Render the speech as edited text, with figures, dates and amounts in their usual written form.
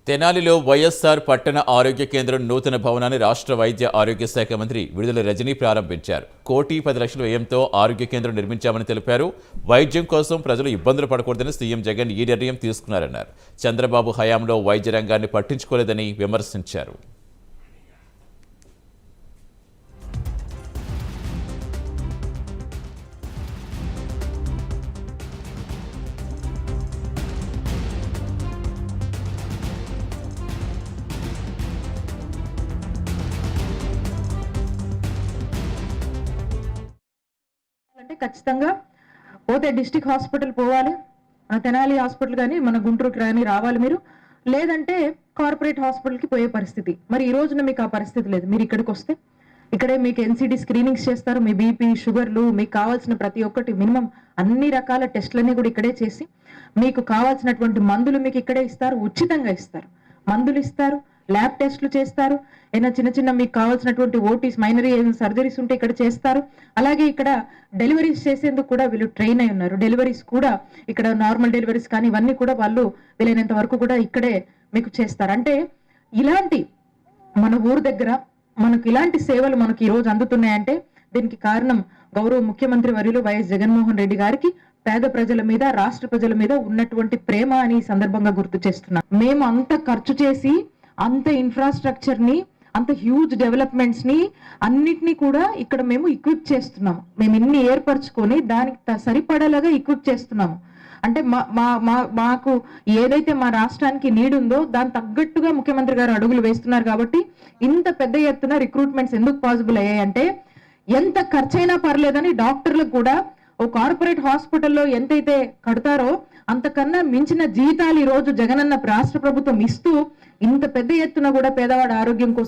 తెనాలిలో వైఎస్ఆర్ పట్టణ ఆరోగ్య కేంద్రం నూతన భవనాన్ని రాష్ట్ర వైద్య ఆరోగ్య శాఖ మంత్రి విడుదల రజనీ ప్రారంభించారు. 1,10,00,000 వ్యయంతో ఆరోగ్య కేంద్రం నిర్మించామని తెలిపారు. వైద్యం కోసం ప్రజలు ఇబ్బందులు పడకూడదని సీఎం జగన్ ఈ నిర్ణయం తీసుకున్నారన్నారు. చంద్రబాబు హయాంలో వైద్య రంగాన్ని పట్టించుకోలేదని విమర్శించారు. అంటే ఖచ్చితంగా పోతే డిస్ట్రిక్ట్ హాస్పిటల్ పోవాలి, మన తెనాలి హాస్పిటల్ కానీ మన గుంటూరుకి కానీ రావాలి మీరు, లేదంటే కార్పొరేట్ హాస్పిటల్కి పోయే పరిస్థితి. మరి ఈ రోజున మీకు ఆ పరిస్థితి లేదు. మీరు ఇక్కడికి వస్తే ఇక్కడే మీకు ఎన్సిడి స్క్రీనింగ్స్ చేస్తారు. మీ బీపీ, షుగర్లు, మీకు కావాల్సిన ప్రతి ఒక్కటి మినిమం అన్ని రకాల టెస్టులన్నీ కూడా ఇక్కడే చేసి మీకు కావాల్సినటువంటి మందులు మీకు ఇక్కడే ఇస్తారు, ఉచితంగా ఇస్తారు. మందులు ఇస్తారు, ల్యాబ్ టెస్టులు చేస్తారు, ఏదైనా చిన్న చిన్న మీకు కావాల్సినటువంటి ఓటీస్, మైనరీ సర్జరీస్ ఉంటే ఇక్కడ చేస్తారు. అలాగే ఇక్కడ డెలివరీస్ చేసేందుకు కూడా వీళ్ళు ట్రైన్ అయి ఉన్నారు. డెలివరీస్ కూడా ఇక్కడ నార్మల్ డెలివరీస్ కానీ ఇవన్నీ కూడా వాళ్ళు వీలైనంత వరకు కూడా ఇక్కడే మీకు చేస్తారు. అంటే ఇలాంటి మన ఊరు దగ్గర మనకు ఇలాంటి సేవలు మనకి ఈ రోజు అందుతున్నాయంటే దీనికి కారణం గౌరవ ముఖ్యమంత్రి వర్యులు వైఎస్ జగన్మోహన్ రెడ్డి గారికి పేద ప్రజల మీద, రాష్ట్ర ప్రజల మీద ఉన్నటువంటి ప్రేమ అని ఈ సందర్భంగా గుర్తు చేస్తున్నాం. మేము అంత ఖర్చు చేసి అంత ఇన్ఫ్రాస్ట్రక్చర్ ని, అంత హ్యూజ్ డెవలప్మెంట్స్ ని అన్నిటినీ కూడా ఇక్కడ మేము ఈక్విప్ చేస్తున్నాము. మేము ఇన్ని ఏర్పరచుకొని దానికి సరిపడేలాగా ఈక్విప్ చేస్తున్నాము. అంటే మాకు ఏదైతే మా రాష్ట్రానికి నీడ్ ఉందో దాని తగ్గట్టుగా ముఖ్యమంత్రి గారు అడుగులు వేస్తున్నారు. కాబట్టి ఇంత పెద్ద ఎత్తున రిక్రూట్మెంట్స్ ఎందుకు పాసిబుల్ అయ్యాయంటే ఎంత ఖర్చైనా పర్లేదని డాక్టర్లకు కూడా ఓ కార్పొరేట్ హాస్పిటల్లో ఎంతైతే కడతారో అంతకన్నా మించిన జీతాలు ఈ రోజు జగనన్న రాష్ట్ర ప్రభుత్వం ఇస్తూ ఇంత పెద్ద ఎత్తున కూడా పేదవాడి ఆరోగ్యం కోసం